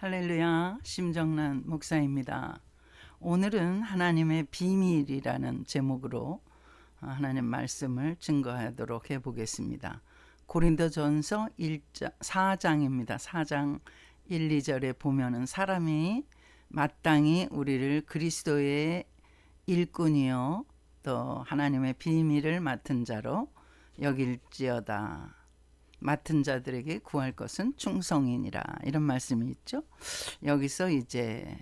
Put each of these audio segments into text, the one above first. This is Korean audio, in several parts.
할렐루야, 심정란 목사입니다. 오늘은 하나님의 비밀이라는 제목으로 하나님 말씀을 증거하도록 해보겠습니다. 고린도전서 4장입니다. 4장 1, 2절에 보면은 사람이 마땅히 우리를 그리스도의 일꾼이요 또 하나님의 비밀을 맡은 자로 여길지어다. 맡은 자들에게 구할 것은 충성이니라, 이런 말씀이 있죠. 여기서 이제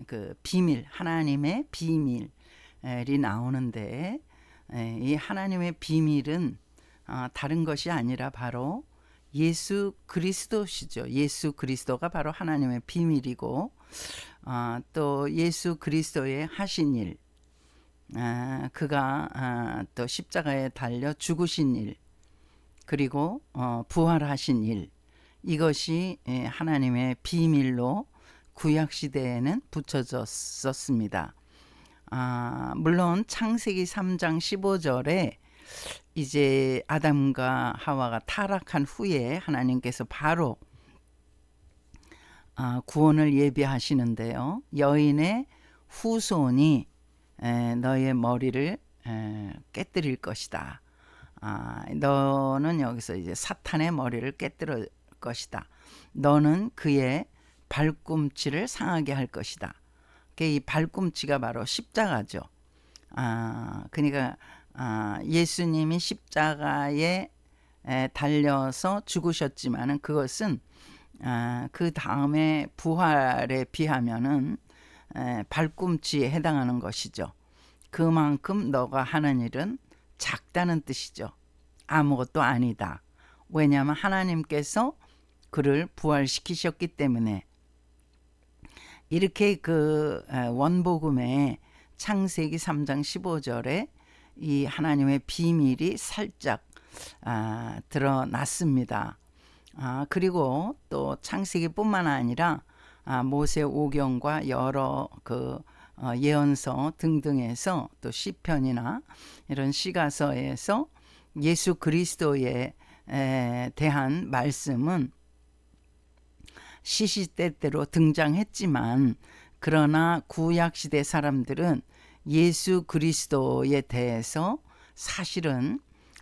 그 비밀, 하나님의 비밀이 나오는데, 이 하나님의 비밀은 다른 것이 아니라 바로 예수 그리스도시죠. 예수 그리스도가 바로 하나님의 비밀이고, 또 예수 그리스도의 하신 일, 그가 또 십자가에 달려 죽으신 일, 그리고 부활하신 일, 이것이 하나님의 비밀로 구약시대에는 붙여졌었습니다. 물론 창세기 3장 15절에 이제 아담과 하와가 타락한 후에 하나님께서 바로 구원을 예비하시는데요. 여인의 후손이 너의 머리를 깨뜨릴 것이다. 너는 여기서 이제 사탄의 머리를 깨뜨릴 것이다. 너는 그의 발꿈치를 상하게 할 것이다. 이 발꿈치가 바로 십자가죠. 그러니까 예수님이 십자가에 달려서 죽으셨지만은 그것은 그 다음에 부활에 비하면은 발꿈치에 해당하는 것이죠. 그만큼 너가 하는 일은 작다는 뜻이죠. 아무것도 아니다. 왜냐하면 하나님께서 그를 부활시키셨기 때문에. 이렇게 그 원복음의 창세기 3장 15절에 이 하나님의 비밀이 살짝 드러났습니다. 그리고 또 창세기뿐만 아니라 모세 오경과 여러 그 예언서 등등에서, 또 시편이나 이런 시가서에서 예수 그리스도에 대한 말씀은 시시때때로 등장했지만, 그러나 구약시대 사람들은 예수 그리스도에 대해서 사실은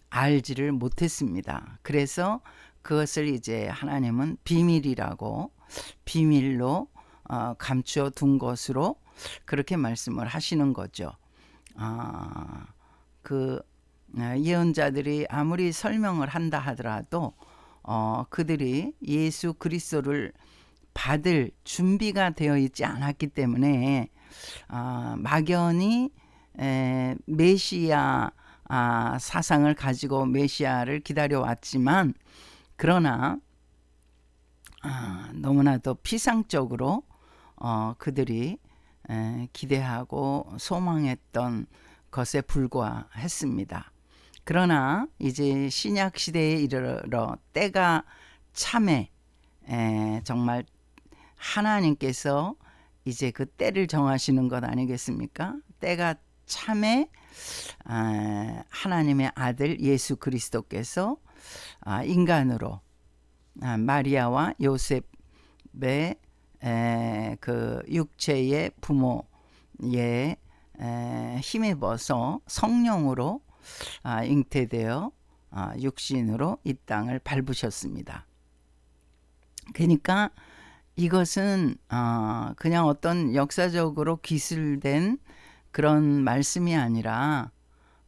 알지를 못했습니다. 그래서 그것을 이제 하나님은 비밀이라고, 비밀로 감추어 둔 것으로 그렇게 말씀을 하시는 거죠. 그 예언자들이 아무리 설명을 한다 하더라도 그들이 예수 그리스도를 받을 준비가 되어 있지 않았기 때문에 막연히 메시아 사상을 가지고 메시아를 기다려왔지만, 그러나 너무나도 피상적으로 그들이 기대하고 소망했던 것에 불과했습니다. 그러나 이제 신약 시대에 이르러 때가 참에 정말 하나님께서 이제 그 때를 정하시는 것 아니겠습니까? 때가 참에 하나님의 아들 예수 그리스도께서 인간으로 마리아와 요셉의 그 육체의 부모의 힘입어서 성령으로 잉태되어 육신으로 이 땅을 밟으셨습니다. 그러니까 이것은 그냥 어떤 역사적으로 기술된 그런 말씀이 아니라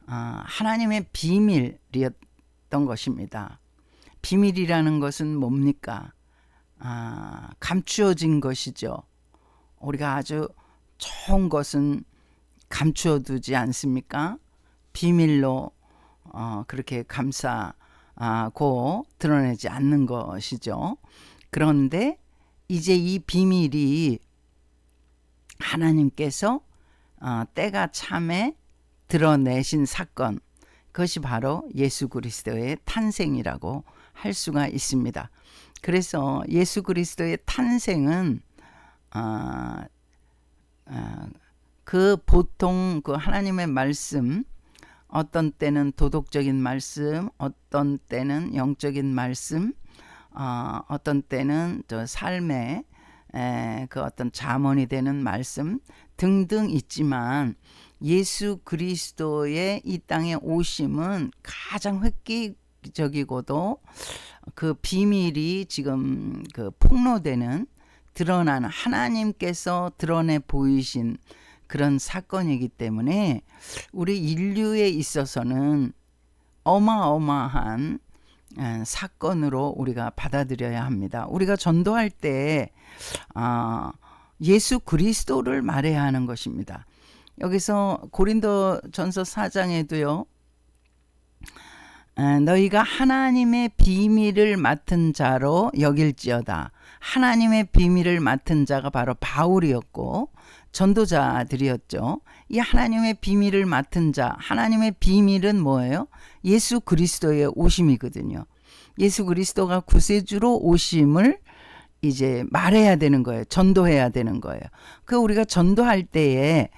하나님의 비밀이었던 것입니다. 비밀이라는 것은 뭡니까? 감추어진 것이죠. 우리가 아주 좋은 것은 감추어두지 않습니까? 비밀로 그렇게 감싸고 드러내지 않는 것이죠. 그런데 이제 이 비밀이 하나님께서 때가 참에 드러내신 사건, 그것이 바로 예수 그리스도의 탄생이라고 할 수가 있습니다. 그래서 예수 그리스도의 탄생은 그 보통 그 하나님의 말씀, 어떤 때는 도덕적인 말씀, 어떤 때는 영적인 말씀, 어떤 때는 저 삶의 그 어떤 잠언이 되는 말씀 등등 있지만 예수 그리스도의 이 땅에 오심은 가장 획기적이고도 그 비밀이 지금 그 폭로되는 드러나는 하나님께서 드러내 보이신 그런 사건이기 때문에 우리 인류에 있어서는 어마어마한 사건으로 우리가 받아들여야 합니다. 우리가 전도할 때 예수 그리스도를 말해야 하는 것입니다. 여기서 고린도전서 4장에도요. 너희가 하나님의 비밀을 맡은 자로 여길지어다. 하나님의 비밀을 맡은 자가 바로 바울이었고 전도자들이었죠. 이 하나님의 비밀을 맡은 자, 하나님의 비밀은 뭐예요? 예수 그리스도의 오심이거든요. 예수 그리스도가 구세주로 오심을 이제 말해야 되는 거예요. 전도해야 되는 거예요. 그 우리가 전도할 때에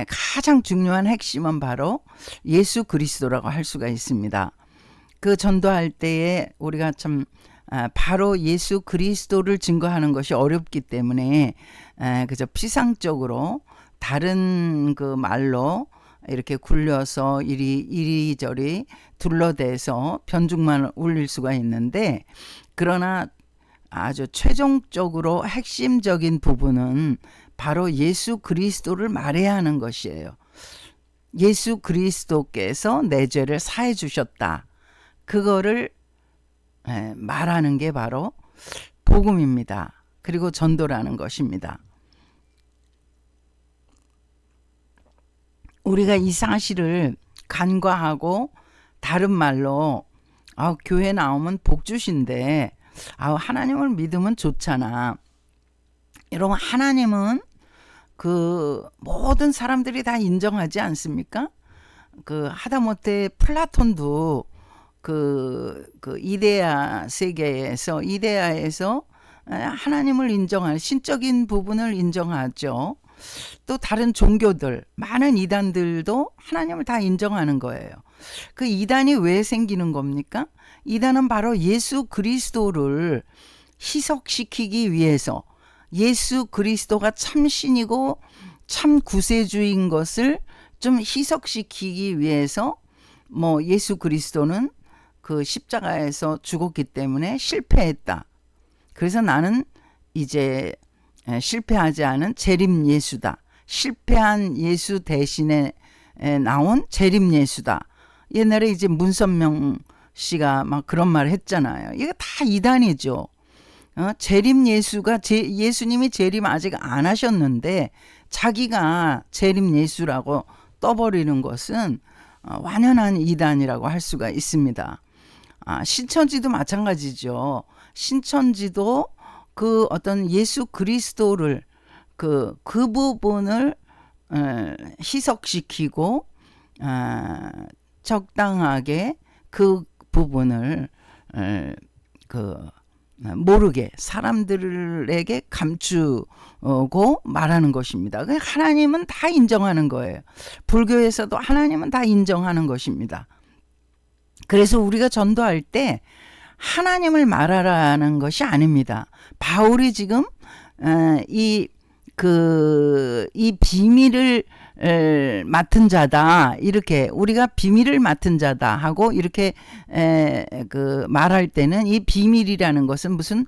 가장 중요한 핵심은 바로 예수 그리스도라고 할 수가 있습니다. 그 전도할 때에 우리가 참 바로 예수 그리스도를 증거하는 것이 어렵기 때문에 그저 피상적으로 다른 그 말로 이렇게 굴려서 이리저리 둘러대서 변죽만 울릴 수가 있는데, 그러나 아주 최종적으로 핵심적인 부분은 바로 예수 그리스도를 말해야 하는 것이에요. 예수 그리스도께서 내 죄를 사해 주셨다. 그거를 말하는 게 바로 복음입니다. 그리고 전도라는 것입니다. 우리가 이 사실을 간과하고 다른 말로 교회 나오면 복 주신데 하나님을 믿으면 좋잖아. 여러분, 하나님은 그 모든 사람들이 다 인정하지 않습니까? 그 하다못해 플라톤도 그 이데아 세계에서 이데아에서 하나님을 인정하는 신적인 부분을 인정하죠. 또 다른 종교들, 많은 이단들도 하나님을 다 인정하는 거예요. 그 이단이 왜 생기는 겁니까? 이단은 바로 예수 그리스도를 희석시키기 위해서, 예수 그리스도가 참 신이고 참 구세주인 것을 좀 희석시키기 위해서 예수 그리스도는 그 십자가에서 죽었기 때문에 실패했다. 그래서 나는 이제 실패하지 않은 재림 예수다. 실패한 예수 대신에 나온 재림 예수다. 옛날에 이제 문선명 씨가 막 그런 말을 했잖아요. 이거 다 이단이죠. 재림 예수가 예수님이 재림 아직 안 하셨는데 자기가 재림 예수라고 떠버리는 것은 완연한 이단이라고 할 수가 있습니다. 신천지도 마찬가지죠. 신천지도 그 어떤 예수 그리스도를 그 부분을 희석시키고 적당하게 그 부분을 모르게 사람들에게 감추고 말하는 것입니다. 하나님은 다 인정하는 거예요. 불교에서도 하나님은 다 인정하는 것입니다. 그래서 우리가 전도할 때 하나님을 말하라는 것이 아닙니다. 바울이 지금 이 비밀을 맡은 자다, 이렇게 우리가 비밀을 맡은 자다 하고 이렇게 말할 때는 이 비밀이라는 것은 무슨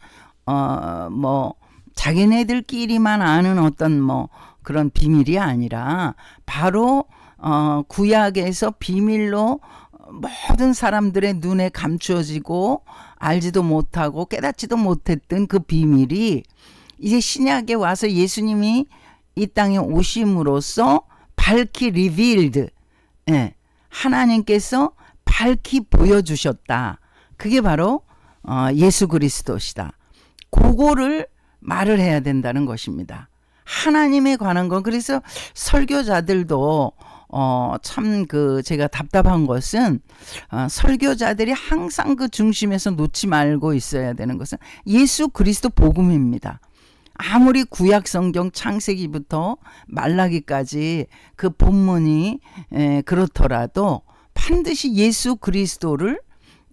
자기네들끼리만 아는 어떤 그런 비밀이 아니라 바로 구약에서 비밀로 모든 사람들의 눈에 감추어지고 알지도 못하고 깨닫지도 못했던 그 비밀이 이제 신약에 와서 예수님이 이 땅에 오심으로써 밝히 revealed, 하나님께서 밝히 보여주셨다. 그게 바로 예수 그리스도시다. 그거를 말을 해야 된다는 것입니다. 하나님에 관한 건. 그래서 설교자들도 참 제가 답답한 것은 설교자들이 항상 그 중심에서 놓지 말고 있어야 되는 것은 예수 그리스도 복음입니다. 아무리 구약 성경 창세기부터 말라기까지 그 본문이 그렇더라도 반드시 예수 그리스도를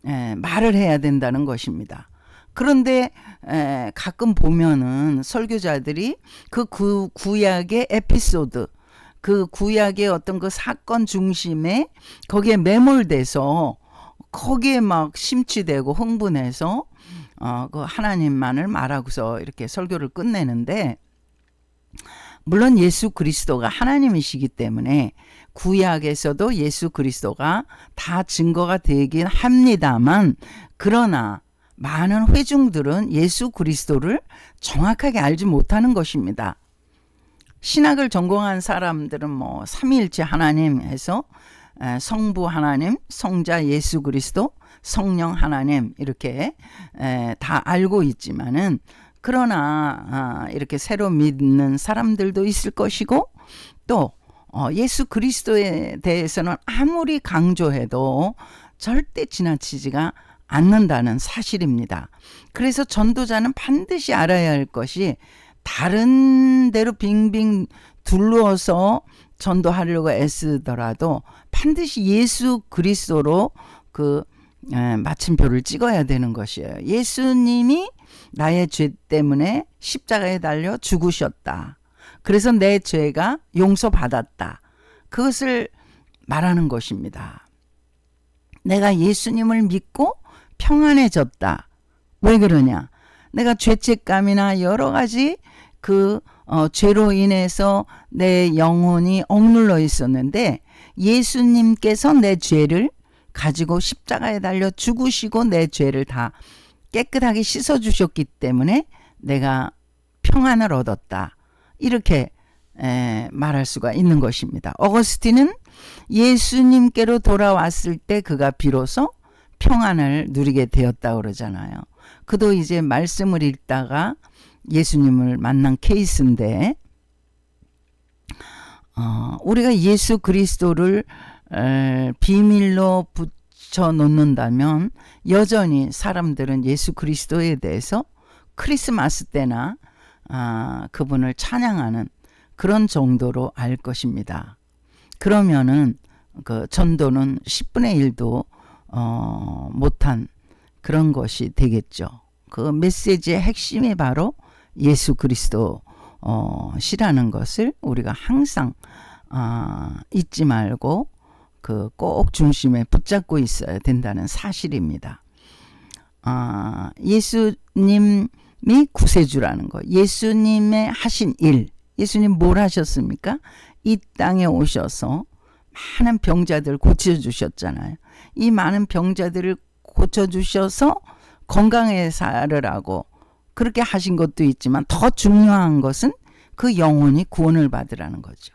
말을 해야 된다는 것입니다. 그런데 가끔 보면은 설교자들이 그 구약의 에피소드, 그 구약의 어떤 그 사건 중심에 거기에 매몰돼서 거기에 막 심취되고 흥분해서 그 하나님만을 말하고서 이렇게 설교를 끝내는데, 물론 예수 그리스도가 하나님이시기 때문에 구약에서도 예수 그리스도가 다 증거가 되긴 합니다만, 그러나 많은 회중들은 예수 그리스도를 정확하게 알지 못하는 것입니다. 신학을 전공한 사람들은 뭐 삼위일체 하나님 해서 성부 하나님, 성자 예수 그리스도, 성령 하나님 이렇게 다 알고 있지만은, 그러나 이렇게 새로 믿는 사람들도 있을 것이고, 또 예수 그리스도에 대해서는 아무리 강조해도 절대 지나치지가 않는다는 사실입니다. 그래서 전도자는 반드시 알아야 할 것이, 다른 데로 빙빙 둘러서 전도하려고 애쓰더라도 반드시 예수 그리스도로 그 마침표를 찍어야 되는 것이에요. 예수님이 나의 죄 때문에 십자가에 달려 죽으셨다. 그래서 내 죄가 용서받았다. 그것을 말하는 것입니다. 내가 예수님을 믿고 평안해졌다. 왜 그러냐? 내가 죄책감이나 여러 가지 죄로 인해서 내 영혼이 억눌러 있었는데, 예수님께서 내 죄를 가지고 십자가에 달려 죽으시고 내 죄를 다 깨끗하게 씻어주셨기 때문에 내가 평안을 얻었다. 이렇게 말할 수가 있는 것입니다. 어거스틴은 예수님께로 돌아왔을 때 그가 비로소 평안을 누리게 되었다고 그러잖아요. 그도 이제 말씀을 읽다가 예수님을 만난 케이스인데, 우리가 예수 그리스도를 비밀로 붙여 놓는다면 여전히 사람들은 예수 그리스도에 대해서 크리스마스 때나 그분을 찬양하는 그런 정도로 알 것입니다. 그러면은 그 전도는 10분의 1도 못한 그런 것이 되겠죠. 그 메시지의 핵심이 바로 예수 그리스도 시라는 것을 우리가 항상 잊지 말고 꼭 중심에 붙잡고 있어야 된다는 사실입니다. 예수님이 구세주라는 거, 예수님의 하신 일, 예수님 뭘 하셨습니까? 이 땅에 오셔서 많은 병자들 고쳐주셨잖아요. 이 많은 병자들을 고쳐주셔서 건강에 살으라고 그렇게 하신 것도 있지만, 더 중요한 것은 그 영혼이 구원을 받으라는 거죠.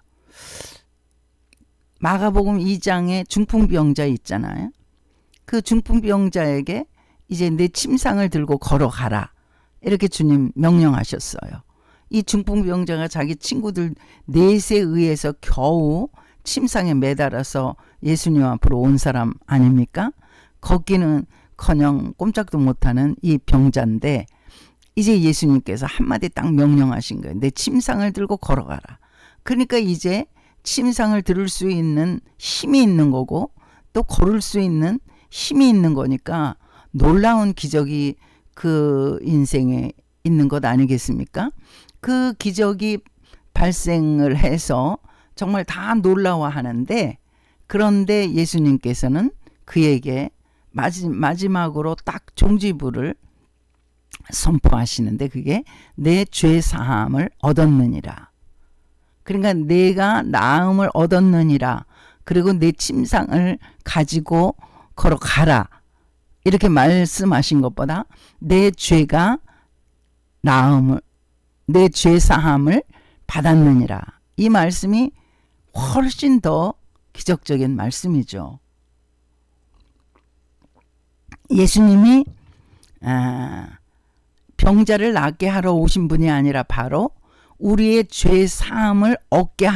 마가복음 2장에 중풍병자 있잖아요. 그 중풍병자에게 이제 내 침상을 들고 걸어가라, 이렇게 주님 명령하셨어요. 이 중풍병자가 자기 친구들 넷에 의해서 겨우 침상에 매달아서 예수님 앞으로 온 사람 아닙니까? 걷기는 커녕 꼼짝도 못하는 이 병자인데, 이제 예수님께서 한마디 딱 명령하신 거예요. 내 침상을 들고 걸어가라. 그러니까 이제 침상을 들을 수 있는 힘이 있는 거고, 또 걸을 수 있는 힘이 있는 거니까 놀라운 기적이 그 인생에 있는 것 아니겠습니까? 그 기적이 발생을 해서 정말 다 놀라워하는데, 그런데 예수님께서는 그에게 마지막으로 딱 종지부를 선포하시는데, 그게 내 죄 사함을 얻었느니라. 그러니까 내가 나음을 얻었느니라, 그리고 내 침상을 가지고 걸어가라, 이렇게 말씀하신 것보다 내 죄가 나음을, 내 죄 사함을 받았느니라, 이 말씀이 훨씬 더 기적적인 말씀이죠. 예수님이 병자를 낫게 하러 오신 분이 아니라 바로 우리의 죄 사함을 얻게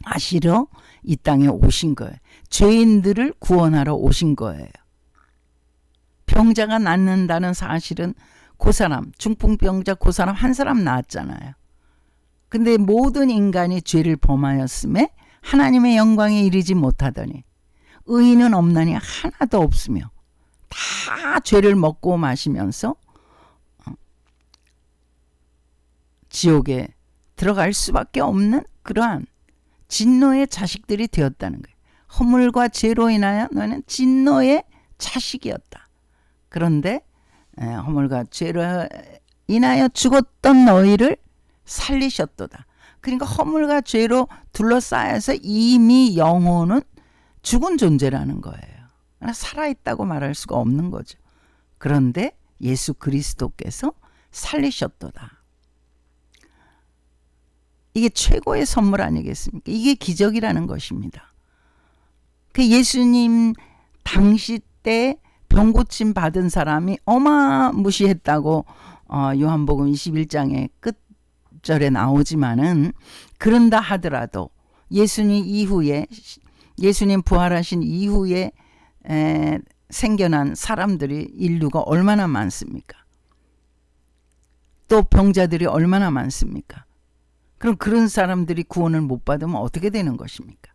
하시러 이 땅에 오신 거예요. 죄인들을 구원하러 오신 거예요. 병자가 낫는다는 사실은 그 사람, 중풍병자 그 사람 한 사람 나았잖아요. 근데 모든 인간이 죄를 범하였음에 하나님의 영광에 이르지 못하더니 의인은 없나니 하나도 없으며 다 죄를 먹고 마시면서 지옥에 들어갈 수밖에 없는 그러한 진노의 자식들이 되었다는 거예요. 허물과 죄로 인하여 너희는 진노의 자식이었다. 그런데 허물과 죄로 인하여 죽었던 너희를 살리셨도다. 그러니까 허물과 죄로 둘러싸여서 이미 영혼은 죽은 존재라는 거예요. 살아있다고 말할 수가 없는 거죠. 그런데 예수 그리스도께서 살리셨도다. 이게 최고의 선물 아니겠습니까? 이게 기적이라는 것입니다. 그 예수님 당시 때 병고침 받은 사람이 어마무시했다고 요한복음 21장의 끝절에 나오지만은 그런다 하더라도 예수님 부활하신 이후에 생겨난 사람들이 인류가 얼마나 많습니까? 또 병자들이 얼마나 많습니까? 그럼 그런 사람들이 구원을 못 받으면 어떻게 되는 것입니까?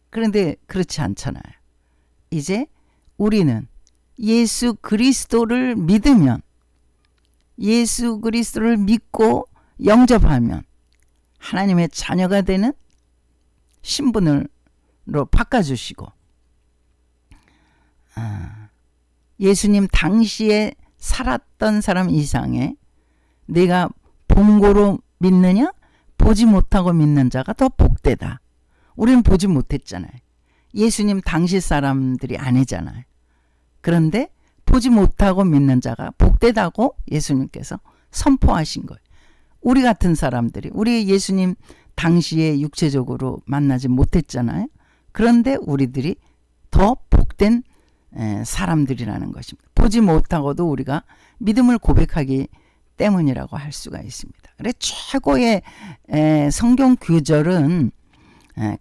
그런데 그렇지 않잖아요. 이제 우리는 예수 그리스도를 믿으면, 예수 그리스도를 믿고 영접하면 하나님의 자녀가 되는 신분으로 바꿔주시고, 예수님 당시에 살았던 사람 이상의 내가 본고로 믿느냐? 보지 못하고 믿는 자가 더 복되다. 우리는 보지 못했잖아요. 예수님 당시 사람들이 아니잖아요. 그런데 보지 못하고 믿는 자가 복되다고 예수님께서 선포하신 거예요. 우리 같은 사람들이, 우리 예수님 당시에 육체적으로 만나지 못했잖아요. 그런데 우리들이 더 복된 사람들이라는 것입니다. 보지 못하고도 우리가 믿음을 고백하기 때문이라고 할 수가 있습니다. 그래 최고의 성경 구절은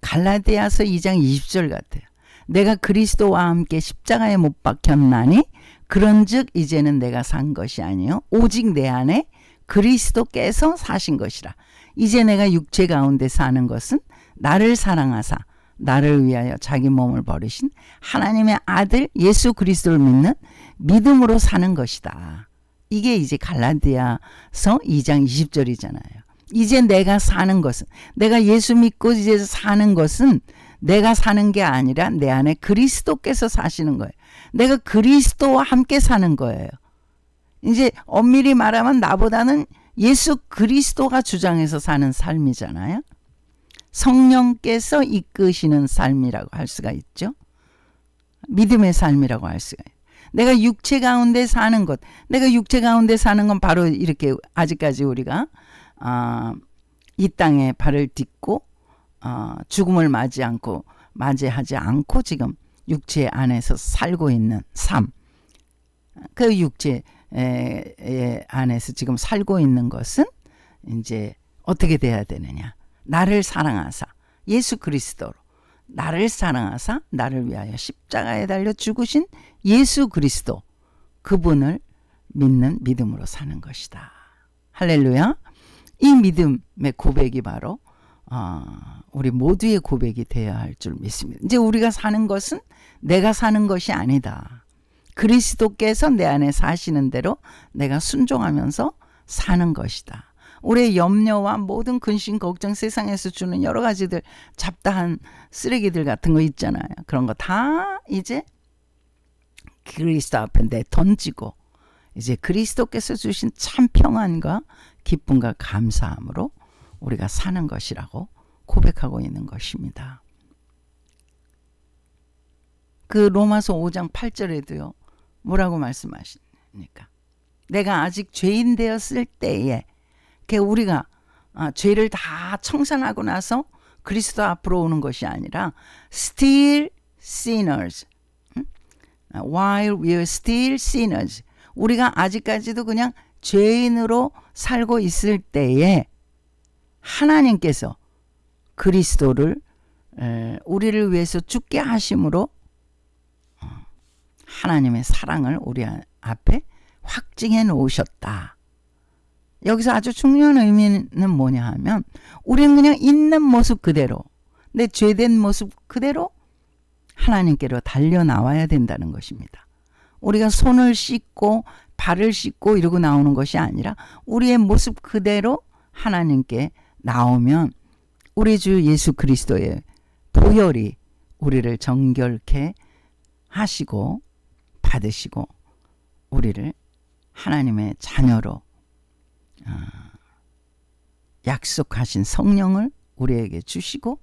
갈라디아서 2장 20절 같아요. 내가 그리스도와 함께 십자가에 못 박혔나니 그런즉 이제는 내가 산 것이 아니요 오직 내 안에 그리스도께서 사신 것이라. 이제 내가 육체 가운데 사는 것은 나를 사랑하사 나를 위하여 자기 몸을 버리신 하나님의 아들 예수 그리스도를 믿는 믿음으로 사는 것이다. 이게 이제 갈라디아서 2장 20절이잖아요. 이제 내가 사는 것은, 내가 예수 믿고 이제 사는 것은 내가 사는 게 아니라 내 안에 그리스도께서 사시는 거예요. 내가 그리스도와 함께 사는 거예요. 이제 엄밀히 말하면 나보다는 예수 그리스도가 주장해서 사는 삶이잖아요. 성령께서 이끄시는 삶이라고 할 수가 있죠. 믿음의 삶이라고 할 수가 있어요. 내가 육체 가운데 사는 것, 내가 육체 가운데 사는 건 바로 이렇게 아직까지 우리가 이 땅에 발을 딛고 죽음을 맞이하지 않고 지금 육체 안에서 살고 있는 삶, 그 육체 안에서 지금 살고 있는 것은 이제 어떻게 돼야 되느냐? 나를 사랑하사 예수 그리스도로 나를 사랑하사 나를 위하여 십자가에 달려 죽으신 예수 그리스도, 그분을 믿는 믿음으로 사는 것이다. 할렐루야. 이 믿음의 고백이 바로 우리 모두의 고백이 되어야 할 줄 믿습니다. 이제 우리가 사는 것은 내가 사는 것이 아니다. 그리스도께서 내 안에 사시는 대로 내가 순종하면서 사는 것이다. 우리의 염려와 모든 근심, 걱정, 세상에서 주는 여러 가지들, 잡다한 쓰레기들 같은 거 있잖아요. 그런 거 다 이제 그리스도 앞에 내던지고 이제 그리스도께서 주신 참 평안과 기쁨과 감사함으로 우리가 사는 것이라고 고백하고 있는 것입니다. 그 로마서 5장 8절에도요. 뭐라고 말씀하십니까? 내가 아직 죄인 되었을 때에, 우리가 죄를 다 청산하고 나서 그리스도 앞으로 오는 것이 아니라 still sinners, while we are still sinners, 우리가 아직까지도 그냥 죄인으로 살고 있을 때에 하나님께서 그리스도를 우리를 위해서 죽게 하심으로 하나님의 사랑을 우리 앞에 확증해 놓으셨다. 여기서 아주 중요한 의미는 뭐냐 하면 우리는 그냥 있는 모습 그대로, 내 죄된 모습 그대로 하나님께로 달려나와야 된다는 것입니다. 우리가 손을 씻고 발을 씻고 이러고 나오는 것이 아니라 우리의 모습 그대로 하나님께 나오면 우리 주 예수 그리스도의 보혈이 우리를 정결케 하시고 받으시고 우리를 하나님의 자녀로 약속하신 성령을 우리에게 주시고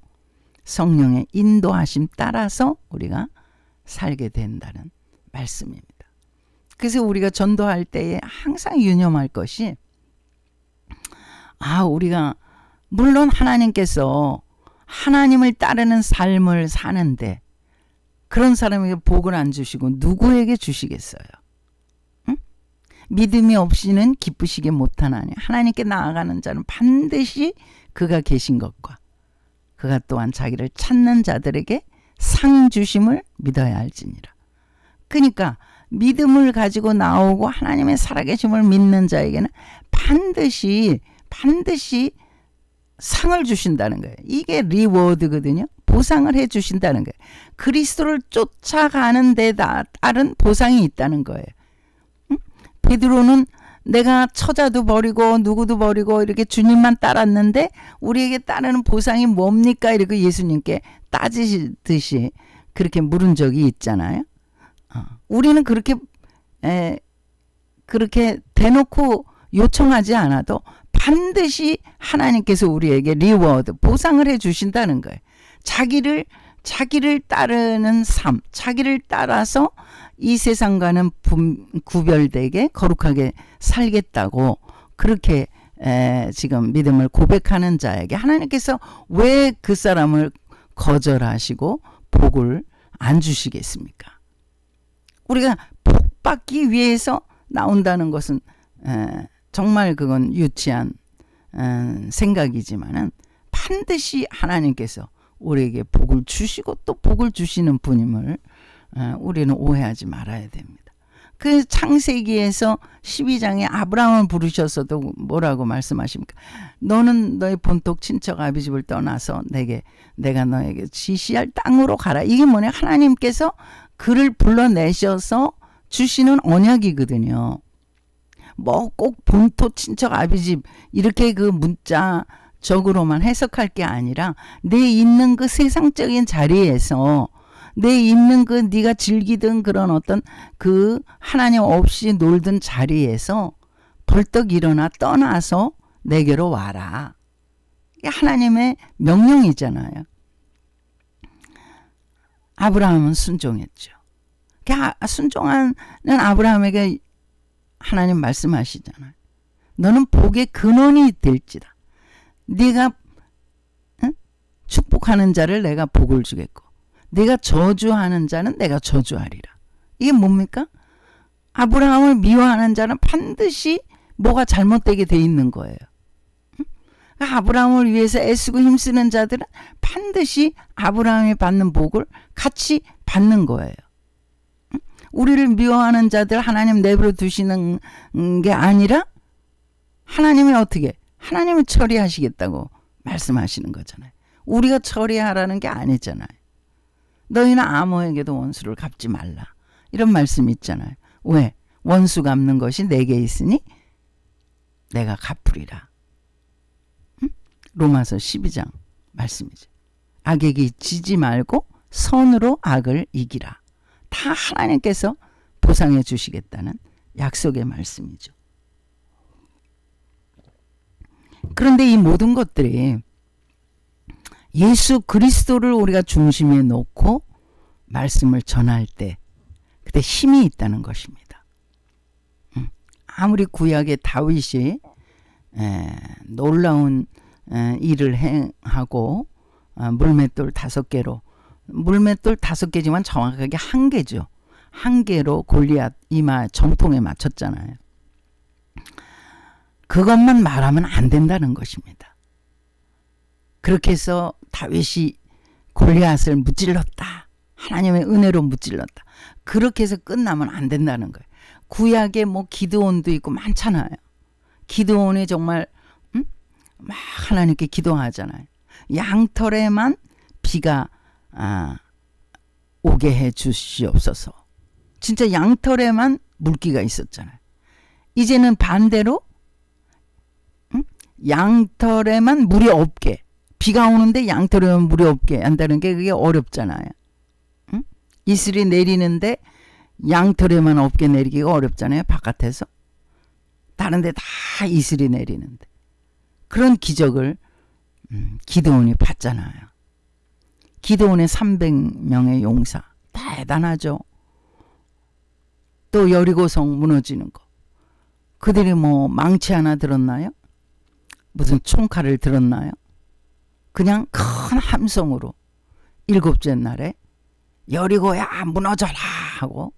성령의 인도하심 따라서 우리가 살게 된다는 말씀입니다. 그래서 우리가 전도할 때에 항상 유념할 것이 우리가 물론 하나님께서 하나님을 따르는 삶을 사는데 그런 사람에게 복을 안 주시고 누구에게 주시겠어요? 응? 믿음이 없이는 기쁘시게 못하나니 하나님께 나아가는 자는 반드시 그가 계신 것과 그가 또한 자기를 찾는 자들에게 상 주심을 믿어야 할지니라. 그러니까 믿음을 가지고 나오고 하나님의 살아계심을 믿는 자에게는 반드시 상을 주신다는 거예요. 이게 리워드거든요. 보상을 해 주신다는 거예요. 그리스도를 쫓아가는 데 따른 보상이 있다는 거예요. 응? 베드로는 내가 처자도 버리고 누구도 버리고 이렇게 주님만 따랐는데 우리에게 따르는 보상이 뭡니까? 이렇게 예수님께 따지듯이 그렇게 물은 적이 있잖아요. 우리는 그렇게 대놓고 요청하지 않아도 반드시 하나님께서 우리에게 리워드, 보상을 해 주신다는 거예요. 자기를 따르는 삶, 자기를 따라서 이 세상과는 구별되게 거룩하게 살겠다고 그렇게 지금 믿음을 고백하는 자에게 하나님께서 왜 그 사람을 거절하시고 복을 안 주시겠습니까? 우리가 복 받기 위해서 나온다는 것은 정말 그건 유치한 생각이지만은 반드시 하나님께서 우리에게 복을 주시고 또 복을 주시는 분임을 우리는 오해하지 말아야 됩니다. 그 창세기에서 12장에 아브라함을 부르셔서도 뭐라고 말씀하십니까? 너는 너의 본토 친척 아비 집을 떠나서 내가 너에게 지시할 땅으로 가라. 이게 뭐냐? 하나님께서 그를 불러내셔서 주시는 언약이거든요. 뭐 꼭 본토 친척 아비 집 이렇게 그 문자적으로만 해석할 게 아니라 내 있는 그 세상적인 자리에서 내 있는 그 네가 즐기던 그런 어떤 그 하나님 없이 놀던 자리에서 벌떡 일어나 떠나서 내게로 와라. 이게 하나님의 명령이잖아요. 아브라함은 순종했죠. 순종하는 아브라함에게 하나님 말씀하시잖아요. 너는 복의 근원이 될지다. 네가 축복하는 자를 내가 복을 주겠고 네가 저주하는 자는 내가 저주하리라. 이게 뭡니까? 아브라함을 미워하는 자는 반드시 뭐가 잘못되게 돼 있는 거예요. 아브라함을 위해서 애쓰고 힘쓰는 자들은 반드시 아브라함이 받는 복을 같이 받는 거예요. 우리를 미워하는 자들 하나님 내버려 두시는 게 아니라 하나님이 하나님이 처리하시겠다고 말씀하시는 거잖아요. 우리가 처리하라는 게 아니잖아요. 너희는 아무에게도 원수를 갚지 말라. 이런 말씀이 있잖아요. 왜? 원수 갚는 것이 내게 있으니 내가 갚으리라. 로마서 12장 말씀이죠. 악에게 지지 말고 선으로 악을 이기라. 다 하나님께서 보상해 주시겠다는 약속의 말씀이죠. 그런데 이 모든 것들이 예수 그리스도를 우리가 중심에 놓고 말씀을 전할 때 그때 힘이 있다는 것입니다. 아무리 구약의 다윗이 놀라운 일을 행하고 물맷돌 5개로 물맷돌 5개지만 정확하게 1개죠. 1개로 골리앗 이마 정통에 맞췄잖아요. 그것만 말하면 안 된다는 것입니다. 그렇게 해서 다윗이 골리앗을 무찔렀다. 하나님의 은혜로 무찔렀다. 그렇게 해서 끝나면 안 된다는 거예요. 구약에 뭐 기드온도 있고 많잖아요. 기드온이 정말 막 하나님께 기도하잖아요. 양털에만 비가 오게 해 주시옵소서. 진짜 양털에만 물기가 있었잖아요. 이제는 반대로 양털에만 물이 없게, 비가 오는데 양털에만 물이 없게 한다는 게 그게 어렵잖아요. 이슬이 내리는데 양털에만 없게 내리기가 어렵잖아요. 바깥에서. 다른 데 다 이슬이 내리는데. 그런 기적을 기드온이 봤잖아요. 기드온의 300명의 용사. 대단하죠. 또 여리고성 무너지는 거. 그들이 뭐 망치 하나 들었나요? 무슨 총칼을 들었나요? 그냥 큰 함성으로 7째 날에 여리고야 무너져라 하고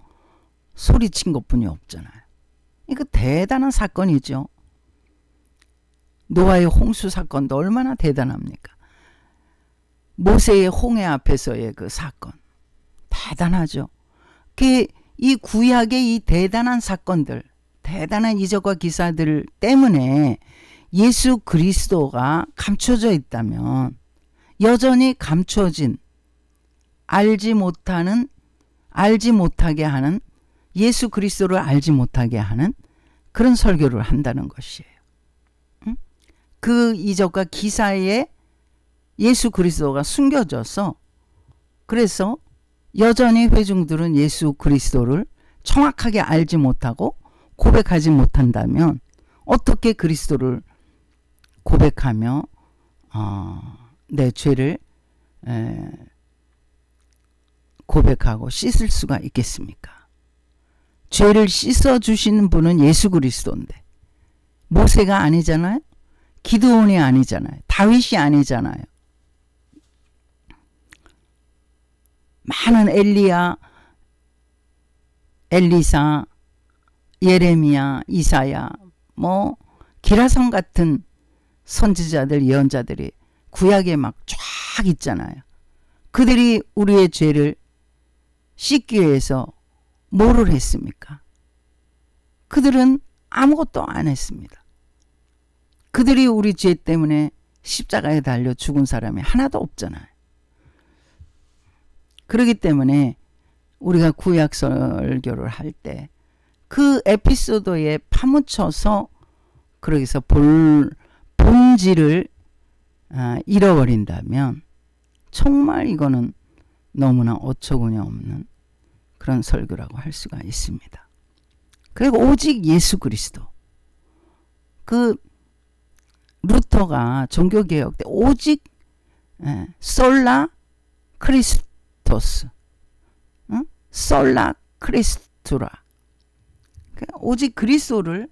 소리친 것뿐이 없잖아요. 이거 대단한 사건이죠. 노아의 홍수 사건도 얼마나 대단합니까? 모세의 홍해 앞에서의 그 사건 대단하죠. 이 구약의 이 대단한 사건들, 대단한 이적과 기사들 때문에 예수 그리스도가 감춰져 있다면 여전히 감춰진 알지 못하게 하는 예수 그리스도를 알지 못하게 하는 그런 설교를 한다는 것이에요. 그 이적과 기사에 예수 그리스도가 숨겨져서 그래서 여전히 회중들은 예수 그리스도를 정확하게 알지 못하고 고백하지 못한다면 어떻게 그리스도를 고백하며 내 죄를 고백하고 씻을 수가 있겠습니까? 죄를 씻어주시는 분은 예수 그리스도인데 모세가 아니잖아요. 기드온이 아니잖아요. 다윗이 아니잖아요. 많은 엘리사, 예레미야, 이사야, 뭐 기라성 같은 선지자들, 예언자들이 구약에 막 쫙 있잖아요. 그들이 우리의 죄를 씻기 위해서 뭐를 했습니까? 그들은 아무것도 안 했습니다. 그들이 우리 죄 때문에 십자가에 달려 죽은 사람이 하나도 없잖아요. 그렇기 때문에 우리가 구약 설교를 할 때 그 에피소드에 파묻혀서 그러기서 본질을 잃어버린다면 정말 이거는 너무나 어처구니 없는 그런 설교라고 할 수가 있습니다. 그리고 오직 예수 그리스도. 그 루터가 종교개혁 때 오직 솔라 크리스토스, 솔라 크리스투라, 오직 그리스도를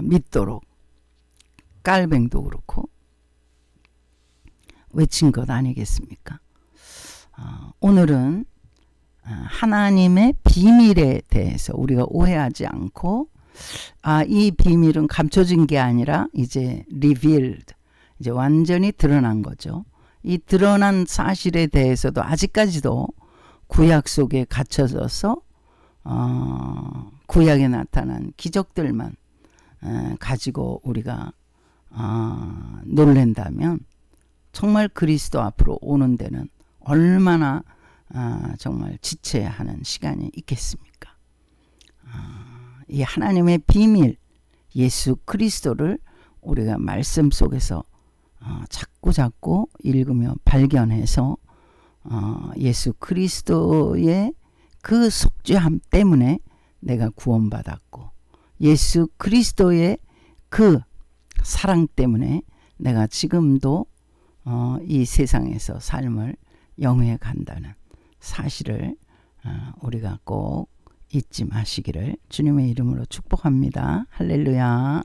믿도록 깔뱅도 그렇고 외친 것 아니겠습니까? 오늘은 하나님의 비밀에 대해서 우리가 오해하지 않고 이 비밀은 감춰진 게 아니라 이제 revealed, 이제 완전히 드러난 거죠. 이 드러난 사실에 대해서도 아직까지도 구약 속에 갇혀져서 구약에 나타난 기적들만 가지고 우리가 놀랜다면 정말 그리스도 앞으로 오는 데는 얼마나 정말 지체하는 시간이 있겠습니까? 이 하나님의 비밀 예수 그리스도를 우리가 말씀 속에서 자꾸 읽으며 발견해서 예수 그리스도의 그 속죄함 때문에 내가 구원받았고 예수 그리스도의 그 사랑 때문에 내가 지금도 이 세상에서 삶을 영위해 간다는 사실을 우리가 꼭 잊지 마시기를 주님의 이름으로 축복합니다. 할렐루야.